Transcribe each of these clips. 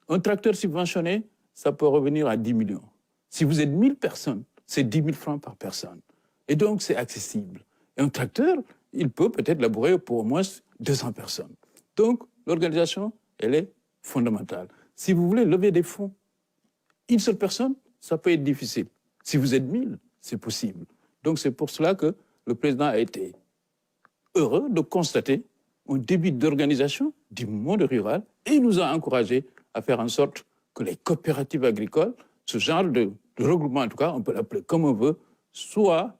Un tracteur subventionné, ça peut revenir à 10 millions. Si vous êtes 1000 personnes, c'est 10 000 francs par personne. Et donc, c'est accessible. Et un tracteur, il peut peut-être labourer pour au moins 200 personnes. Donc, l'organisation, elle est fondamentale. Si vous voulez lever des fonds, une seule personne, ça peut être difficile. Si vous êtes 1000, c'est possible. Donc, c'est pour cela que le président a été heureux de constater un début d'organisation du monde rural et il nous a encouragés à faire en sorte que les coopératives agricoles, ce genre de regroupement, en tout cas, on peut l'appeler comme on veut, soient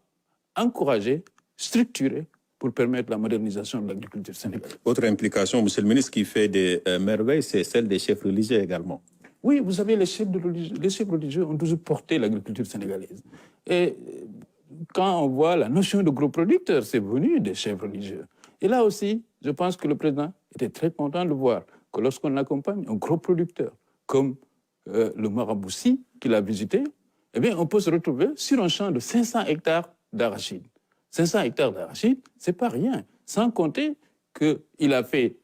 encouragés, structurés pour permettre la modernisation de l'agriculture sénégalaise. Autre implication, monsieur le ministre, qui fait des merveilles, c'est celle des chefs religieux également. Oui, vous savez, les chefs religieux ont toujours porté l'agriculture sénégalaise. Et quand on voit la notion de gros producteurs, c'est venu des chefs religieux. Et là aussi, je pense que le président était très content de voir que lorsqu'on accompagne un gros producteur, comme le Maraboussi qu'il a visité, eh bien, on peut se retrouver sur un champ de 500 hectares d'arachides. 500 hectares d'arachides, c'est pas rien. Sans compter qu'il a fait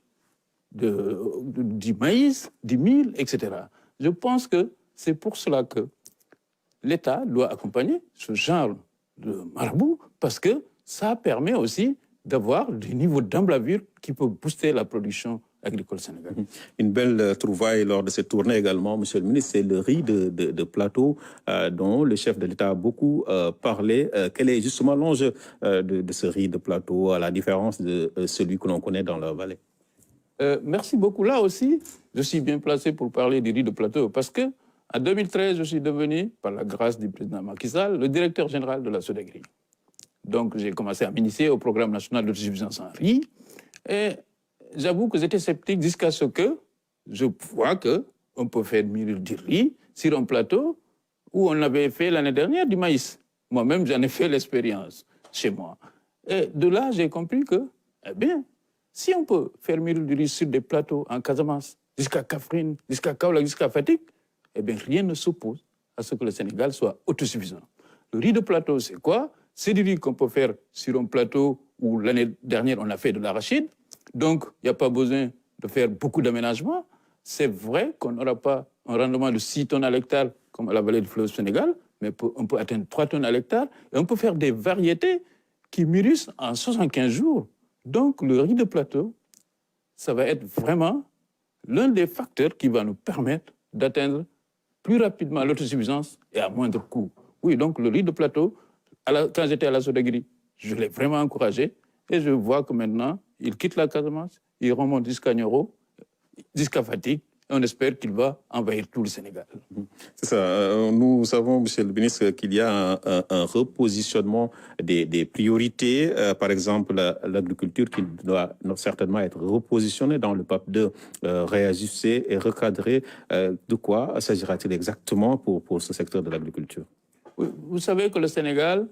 du maïs, du mil, etc. Je pense que c'est pour cela que l'État doit accompagner ce genre de marabout, parce que ça permet aussi d'avoir des niveaux d'emblavure qui peuvent booster la production agricole sénégalaise. Une belle trouvaille lors de cette tournée également, monsieur le ministre, c'est le riz de plateau dont le chef de l'État a beaucoup parlé. Quel est justement l'enjeu de ce riz de plateau, à la différence de celui que l'on connaît dans la vallée? Merci beaucoup. Là aussi, je suis bien placé pour parler du riz de plateau parce que en 2013, je suis devenu, par la grâce du président Macky Sall, le directeur général de la Sodagri. Donc, j'ai commencé à m'initier au programme national d'autosuffisance en riz. Et j'avoue que j'étais sceptique jusqu'à ce que je vois qu'on peut faire du riz sur un plateau où on avait fait l'année dernière du maïs. Moi-même, j'en ai fait l'expérience chez moi. Et de là, j'ai compris que, eh bien, si on peut faire du riz sur des plateaux en Casamance, jusqu'à Kaffrine, jusqu'à Kaolack, jusqu'à Fatick, eh bien, rien ne s'oppose à ce que le Sénégal soit autosuffisant. Le riz de plateau, c'est quoi? C'est du riz qu'on peut faire sur un plateau où l'année dernière, on a fait de l'arachide. Donc, il n'y a pas besoin de faire beaucoup d'aménagements. C'est vrai qu'on n'aura pas un rendement de 6 tonnes à l'hectare comme à la vallée du fleuve Sénégal, mais on peut atteindre 3 tonnes à l'hectare et on peut faire des variétés qui mûrissent en 75 jours. Donc, le riz de plateau, ça va être vraiment l'un des facteurs qui va nous permettre d'atteindre plus rapidement l'autosuffisance et à moindre coût. Oui, donc le riz de plateau, quand j'étais à la Sodagri, je l'ai vraiment encouragé et je vois que maintenant, il quitte la Casamance, il remonte jusqu'à Nioro, jusqu'à Fatick, et on espère qu'il va envahir tout le Sénégal. C'est ça. Nous savons, monsieur le ministre, qu'il y a un repositionnement des priorités. Par exemple, l'agriculture qui doit certainement être repositionnée dans le PAP 2, réajustée et recadrée. De quoi s'agira-t-il exactement pour ce secteur de l'agriculture? Oui, vous savez que le Sénégal,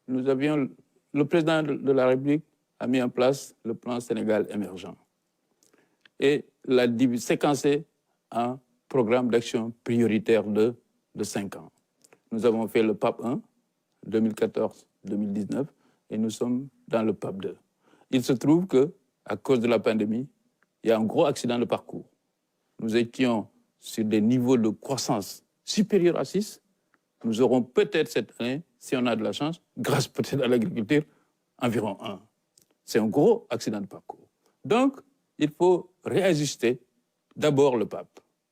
le président de la République a mis en place le plan Sénégal émergent et l'a séquencé en programme d'action prioritaire de 5 ans. Nous avons fait le PAP 1, 2014-2019, et nous sommes dans le PAP 2. Il se trouve qu'à cause de la pandémie, il y a un gros accident de parcours. Nous étions sur des niveaux de croissance supérieurs à 6. Nous aurons peut-être cette année, si on a de la chance, grâce peut-être à l'agriculture, environ 1. C'est un gros accident de parcours. Donc, il faut réajuster d'abord le PAP,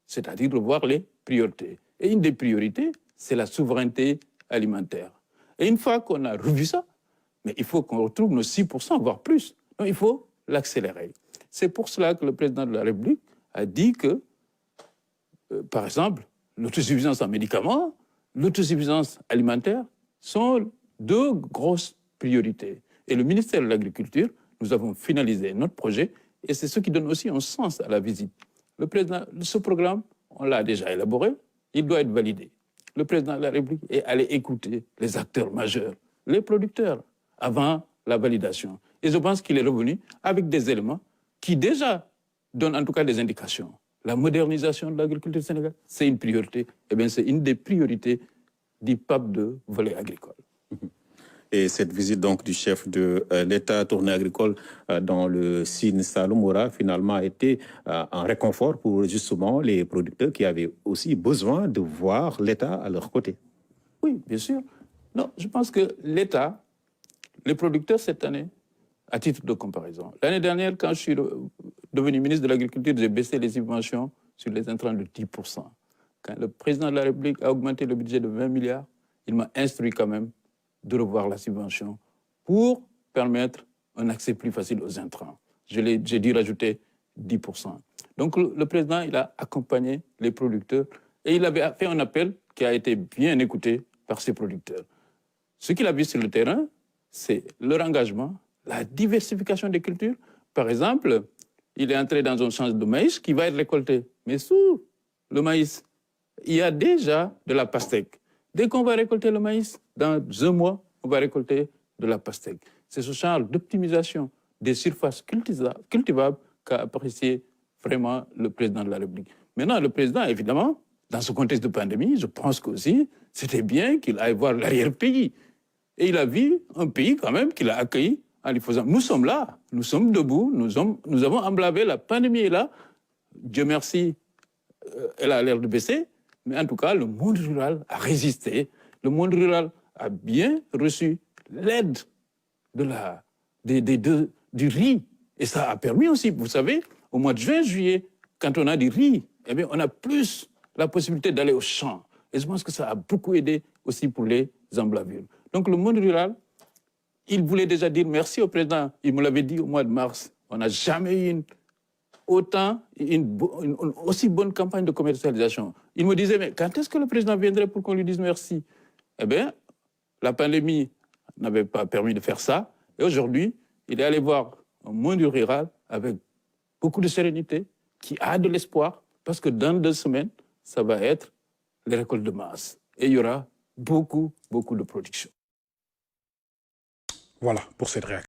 c'est-à-dire revoir les priorités. Et une des priorités, c'est la souveraineté alimentaire. Et une fois qu'on a revu ça, mais il faut qu'on retrouve nos 6%, voire plus. Donc, il faut l'accélérer. C'est pour cela que le président de la République a dit que, par exemple, l'autosuffisance en médicaments, l'autosuffisance alimentaire sont 2 grosses priorités. Et le ministère de l'Agriculture, nous avons finalisé notre projet et c'est ce qui donne aussi un sens à la visite. Le président, ce programme, on l'a déjà élaboré, il doit être validé. Le président de la République est allé écouter les acteurs majeurs, les producteurs, avant la validation. Et je pense qu'il est revenu avec des éléments qui déjà donnent en tout cas des indications. La modernisation de l'agriculture sénégalaise, c'est une priorité. Eh bien, c'est une des priorités du PAP de volet agricole. et cette visite donc du chef de l'État tournée agricole dans le Sine Saloum aura finalement été un réconfort pour justement les producteurs qui avaient aussi besoin de voir l'État à leur côté. Oui, bien sûr. Non, je pense que l'État, les producteurs cette année, à titre de comparaison, l'année dernière, quand je suis devenu ministre de l'Agriculture, j'ai baissé les subventions sur les intrants de 10%. Quand le président de la République a augmenté le budget de 20 milliards, il m'a instruit quand même de revoir la subvention pour permettre un accès plus facile aux intrants. J'ai dû rajouter 10%. Donc le président, il a accompagné les producteurs et il avait fait un appel qui a été bien écouté par ces producteurs. Ce qu'il a vu sur le terrain, c'est leur engagement, la diversification des cultures. Par exemple, il est entré dans un champ de maïs qui va être récolté. Mais sous le maïs, il y a déjà de la pastèque. Dès qu'on va récolter le maïs, dans un mois, on va récolter de la pastèque. C'est ce genre d'optimisation des surfaces cultivables qu'a apprécié vraiment le président de la République. Maintenant, le président, évidemment, dans ce contexte de pandémie, je pense qu'aussi, c'était bien qu'il aille voir l'arrière-pays. Et il a vu un pays quand même qu'il a accueilli en lui faisant « Nous sommes là, nous sommes debout, nous avons emblavé, la pandémie est là. Dieu merci, elle a l'air de baisser. Mais en tout cas, le monde rural a résisté. Le monde rural a bien reçu l'aide du riz. Et ça a permis aussi, vous savez, au mois de juin, juillet, quand on a du riz, eh bien, on a plus la possibilité d'aller au champ. Et je pense que ça a beaucoup aidé aussi pour les emblavures. Donc le monde rural, il voulait déjà dire merci au président. Il me l'avait dit au mois de mars. On n'a jamais eu une aussi bonne campagne de commercialisation. Il me disait, mais quand est-ce que le président viendrait pour qu'on lui dise merci? Eh bien, la pandémie n'avait pas permis de faire ça. Et aujourd'hui, il est allé voir un monde rural avec beaucoup de sérénité, qui a de l'espoir, parce que dans 2 semaines, ça va être les récoltes de masse. Et il y aura beaucoup de production. Voilà pour cette réaction.